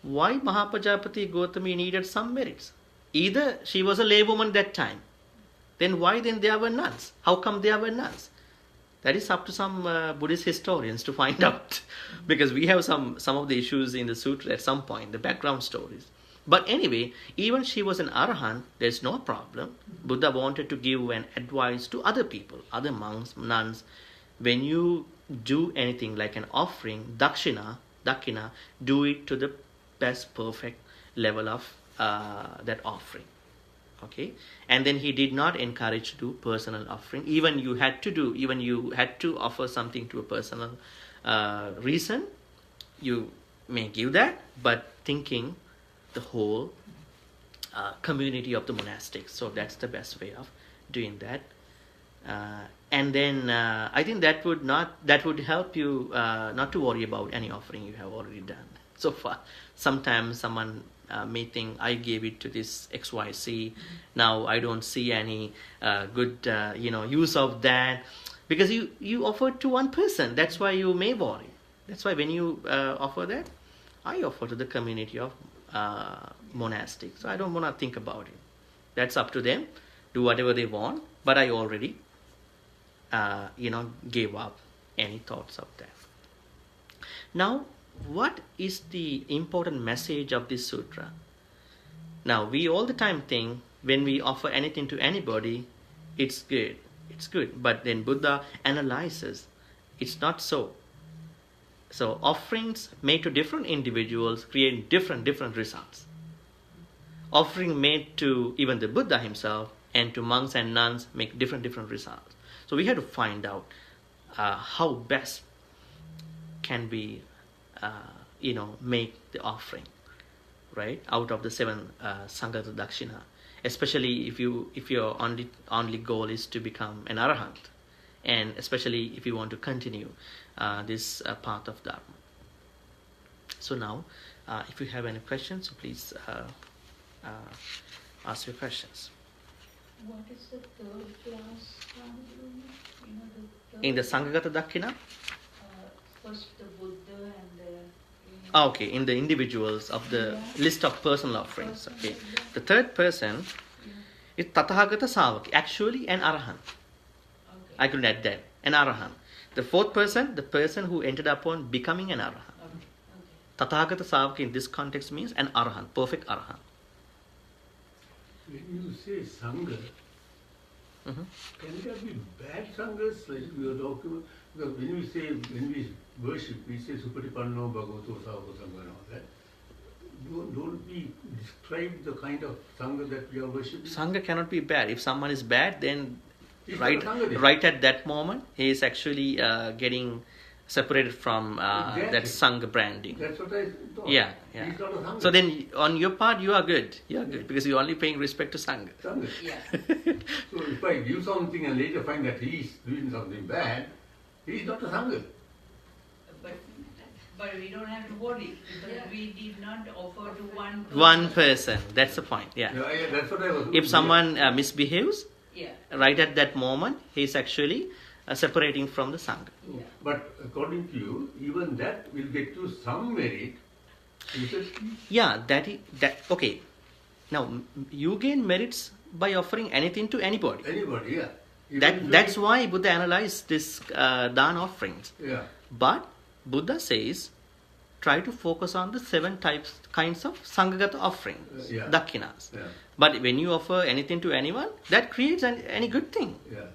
why Mahapajapati Gautami needed some merits. Either she was a laywoman that time, then why then there were nuns? How come there were nuns? That is up to some Buddhist historians to find out, because we have some of the issues in the sutra at some point, the background stories. But anyway, even she was an arahant, there's no problem. Buddha wanted to give an advice to other people, other monks, nuns. When you do anything like an offering, Dakshina, do it to the best perfect level of that offering. Okay, and then he did not encourage to do personal offering. Even you had to offer something to a personal reason, you may give that, but thinking the whole community of the monastics. So that's the best way of doing that. And then I think that would help you not to worry about any offering you have already done so far. Sometimes someone may think, I gave it to this XYZ, now I don't see any good use of that, because you offered to one person. That's why you may worry. That's why when you offer that, I offer to the community of monastics. So I don't want to think about it. That's up to them. Do whatever they want. But I already, gave up any thoughts of that. Now, what is the important message of this sutra? Now, we all the time think when we offer anything to anybody, it's good. It's good. But then Buddha analyzes. It's not so. So offerings made to different individuals create different results. Offering made to even the Buddha himself and to monks and nuns make different results. So we have to find out how best can we make the offering, right, out of the 7 Sangha to Dakshina, especially if your only goal is to become an arahant, and especially if you want to continue this path of Dharma. So now, if you have any questions, please ask your questions. What is the third class? In the Sanghagata Dakkhina? First the Buddha and the... Okay, in the individuals of the list of personal offerings. Okay, the third person is Tathagata Savaki, actually an arahant. I couldn't add that. An arahant. The fourth person, the person who ended up on becoming an arahant. Tathagata Savaka in this context means an arahant, perfect arahant. When you say Sangha, can there be bad Sanghas like you are talking about? Because when we worship, we say Supatipanno Bhagavato Savaka Sangha and all that. Don't we describe the kind of Sangha that we are worshipping? Sangha cannot be bad. If someone is bad, then He's right not a Sangha then. right at that moment, he is actually getting separated from Exactly. that Sangha branding. That's what I thought. Yeah. He's not a Sangha. So then, on your part, you are good. You are good because you're only paying respect to Sangha. Sangha. Yeah. So if I give something and later find that he's doing something bad, he's not a Sangha. But we don't have to worry because we did not offer to one person. One person. That's the point. Yeah. Yeah, that's what I was. If someone misbehaves, Yeah. right at that moment, he is actually separating from the Sangha. Yeah. But according to you, even that will get you some merit. You said, Yeah, that. Okay. Now, you gain merits by offering anything to anybody. anybody, yeah. Even if you That's get- why Buddha analyzed this dana offerings. Yeah. But Buddha says, try to focus on the 7 kinds of Sanghagata offerings, Yeah. Dakkhinas. Yeah. But when you offer anything to anyone, that creates any good thing. Yeah.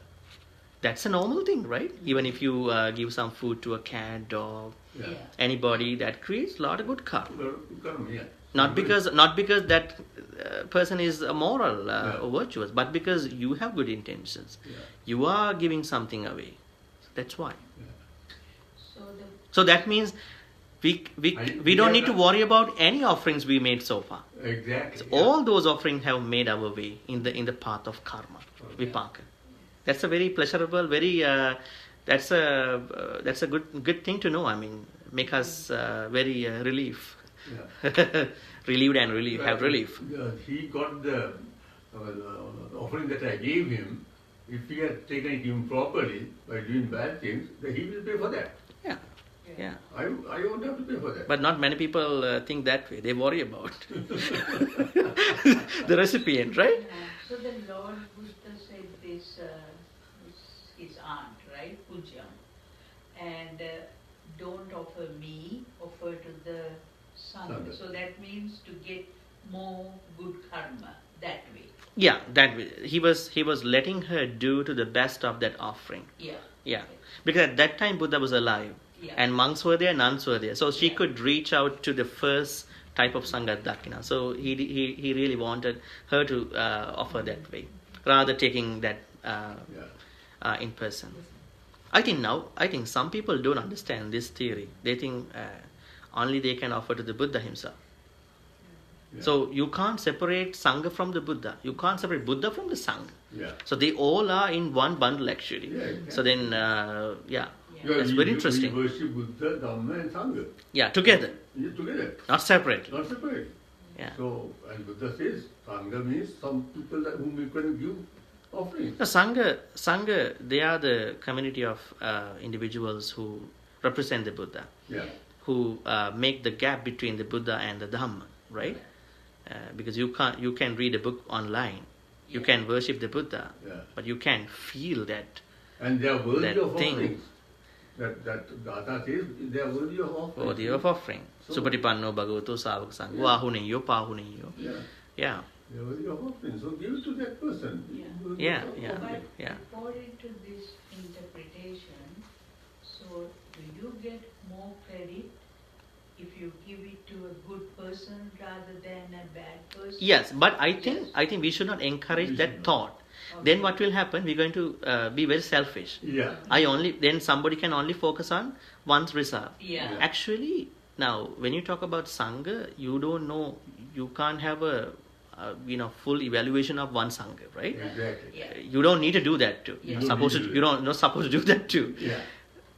That's a normal thing, right? Even if you give some food to a cat, dog, Yeah. Yeah. anybody, that creates a lot of good karma. Karma, yeah. Not because that person is moral or virtuous, but because you have good intentions. Yeah. You are giving something away. That's why. So the So that means we don't need to worry about any offerings we made so far. Exactly. yeah. All those offerings have made our way in the path of karma, vipaka. That's a very pleasurable, very that's a good thing to know. I mean, make us very relief, Yeah. relieved and have relief. He got the offering that I gave him. If he had taken it improperly by doing bad things, then he will pay for that. Yeah, yeah. I won't have to pay for that. But not many people think that way. They worry about the recipient, right? So the Lord Buddha said this, his aunt, right, Puja, and don't offer me, offer to the Sangha. Sangha. So that means to get more good karma that way. Yeah, that way. He was letting her do to the best of that offering. Yeah. Yeah, because at that time Buddha was alive, Yeah. and monks were there, nuns were there, so she Yeah. could reach out to the first type of Sangha Dakkhina. So he really wanted her to offer that way, rather taking that in person. I think some people don't understand this theory. They think only they can offer to the Buddha himself. Yeah. So you can't separate Sangha from the Buddha. You can't separate Buddha from the Sangha. Yeah. So they all are in one bundle actually. Yeah, exactly. So then, Yeah, that's very interesting. We worship Buddha, Dhamma and Sangha. Yeah, together, Yeah, together, not separate. not separate. Yeah. So, and Buddha says, Sangha means some people that whom we can give offerings. The Sangha, they are the community of individuals who represent the Buddha, Yeah. who make the gap between the Buddha and the Dhamma, right? Because you can read a book online, you Yeah. can worship the Buddha, Yeah. but you can feel that. And they are worthy That of thing. offerings. That Gata says they are worthy of offerings. Worthy of offering. So- Supatipanno Bhagavato Savaka Sangha. Yeah. Vahuniyo, Pahuniyo. Yeah. Yeah. They are worthy of offerings. So give it to that person. Yeah. Worthy Yeah, of yeah. offering. But Yeah. according to this interpretation, so do you get more credit if you give it to a good person rather than a bad person? Yes, but I think Yes. we should not encourage We that should not. thought. Okay. Then what will happen? We're going to be very selfish. Yeah. Then somebody can only focus on one's result. Yeah. Yeah. Actually, now when you talk about Sangha, you don't know, you can't have a full evaluation of one Sangha, right? Exactly. Yeah. You don't need to do that too. Yeah. You're supposed to, not supposed to do that too. Yeah.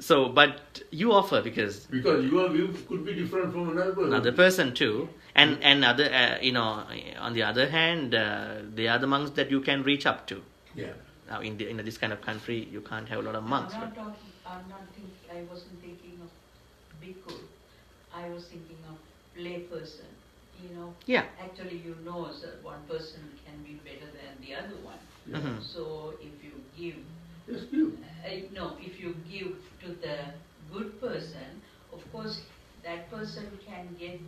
So, but you offer because Because your view could be different from another person too, and other on the other hand, they are the monks that you can reach up to. Yeah. Now in this kind of country, you can't have a lot of monks. I'm Right? not talking, I wasn't thinking of bhikkhu. I was thinking of lay person. Yeah. Actually that one person can be better than the other one. Yeah. Mhm. So if you give Just give. No, if you give to the good person, of course, that person can get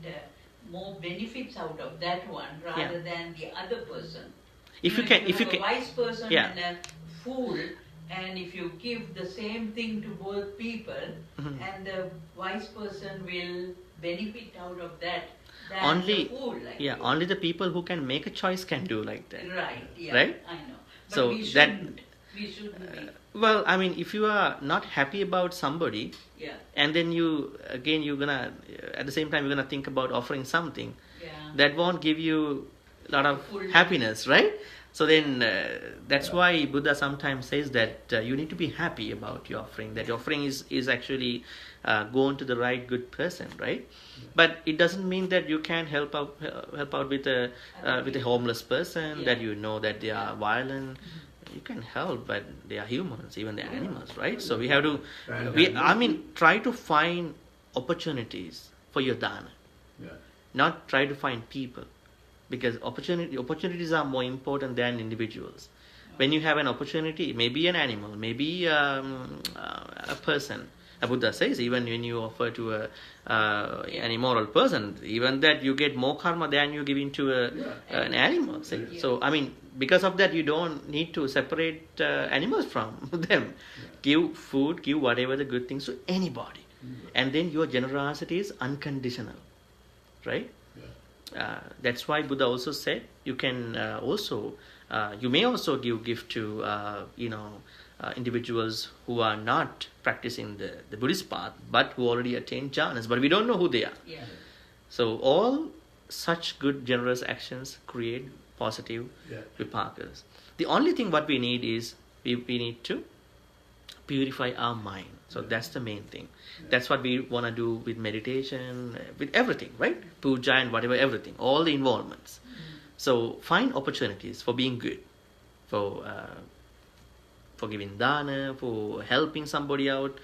more benefits out of that one rather than the other person. If you have can, a wise person yeah. and a fool, and if you give the same thing to both people, and the wise person will benefit out of that. Only, the fool, like only the people who can make a choice can do like that. Right, yeah, right? I know. But So we shouldn't. We shouldn't be. Well, I mean, if you are not happy about somebody, and then you're gonna, at the same time, you're gonna think about offering something, that won't give you a lot of happiness, right? So then, that's why Buddha sometimes says that you need to be happy about your offering, that your offering is actually going to the right good person, right? But it doesn't mean that you can help out with a homeless person that you know that they are violent. You can help, but they are humans, even they're animals, right? So we have to, try to find opportunities for your dana, not try to find people, because opportunities are more important than individuals. When you have an opportunity, maybe an animal, maybe a person. Buddha says even when you offer to an immoral person, even that you get more karma than you give into an animal. So because of that, you don't need to separate animals from them. Give food, give whatever the good things to anybody, and then your generosity is unconditional, right? That's why Buddha also said you can you may also give gift to individuals who are not practicing the Buddhist path, but who already attained jhanas, but we don't know who they are. So all such good, generous actions create positive vipakas. The only thing what we need is we need to purify our mind. So that's the main thing. That's what we want to do with meditation, with everything, right? Puja and whatever, everything, all the involvements. So find opportunities for being good, for giving dana, for helping somebody out.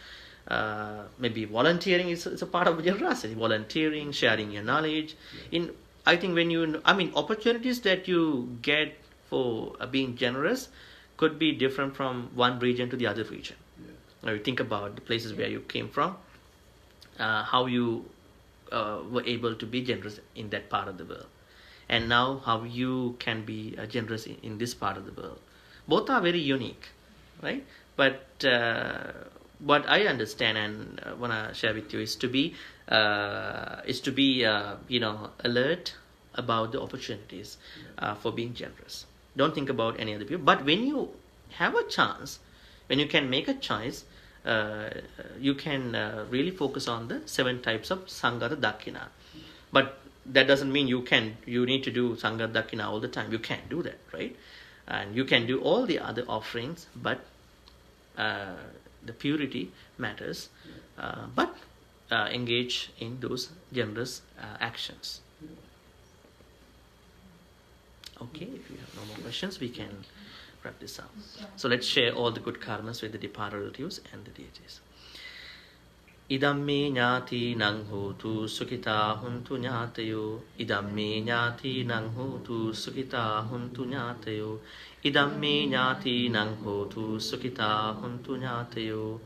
Maybe volunteering is a part of generosity. Volunteering, sharing your knowledge. I think opportunities that you get for being generous could be different from one region to the other region. Now you think about the places where you came from, how you were able to be generous in that part of the world, and now how you can be generous in this part of the world. Both are very unique, right? But what I understand and want to share with you is to be alert about the opportunities for being generous. Don't think about any other people. But when you have a chance, when you can make a choice, you can really focus on the 7 types of Sangha Dakkhina. But that doesn't mean you need to do Sangha Dakkhina all the time. You can't do that, right? And you can do all the other offerings, but the purity matters. But engage in those generous actions. Okay, if you have no more questions, we can wrap this up. So let's share all the good karmas with the departed relatives and the deities. Idamme ñāti naṅ hotu sukhita huntu ñātayo. Idamme ñāti naṅ hotu sukhita huntu ñātayo. Idamme ñāti naṅ hotu sukhita huntu ñātayo.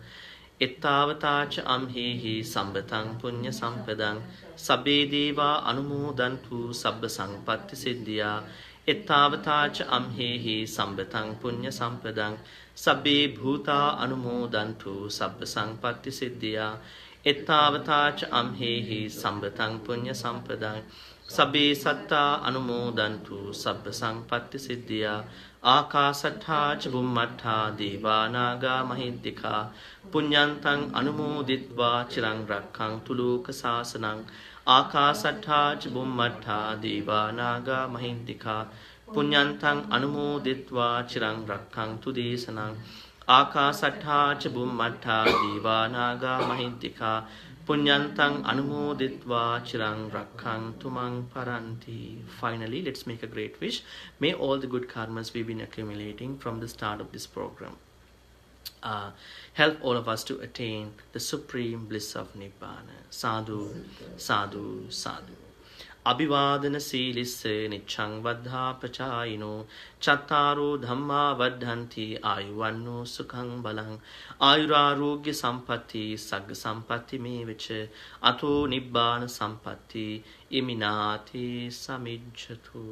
Ittavataca amhehi sambataṃ puñya sampadam sabbe deva anumodantu sabba sampatti siddhya. Ittavataca amhehi sambataṃ puñya sampadam sabbe bhuta anumodantu sabba sampatti siddhya. Ittavataca amhehi sambataṃ puñya sampadam sabbe satta anumodantu sabba sampatti siddhya. Ākāsattha ca bhummattha deva naga mahiddhika puñyantaṃ anumoditva chiraṃ rakkhaṃtu loka sāsanaṃ. Ākāsattha ca bhummattha deva naga mahiddhika puñyantaṃ anumoditva chiraṃ rakkhaṃtu desanaṃ. Ākāsattha ca bhummattha deva naga mahiddhika puñyantaṃ anumoditva chiraṃ rakkhaṃtu maṃ paranti. Finally, let's make a great wish. May all the good karmas we've been accumulating from the start of this program help all of us to attain the supreme bliss of Nibbana. Sadhu, sadhu, sadhu. Abhivadana silisse niccang vaddha prachayino chattaro dhamma vaddhanti ayuvanno sukhang balang ayurarogya sampatti sagga sampatti me vicha ato nibbana sampatti iminati samijjatu.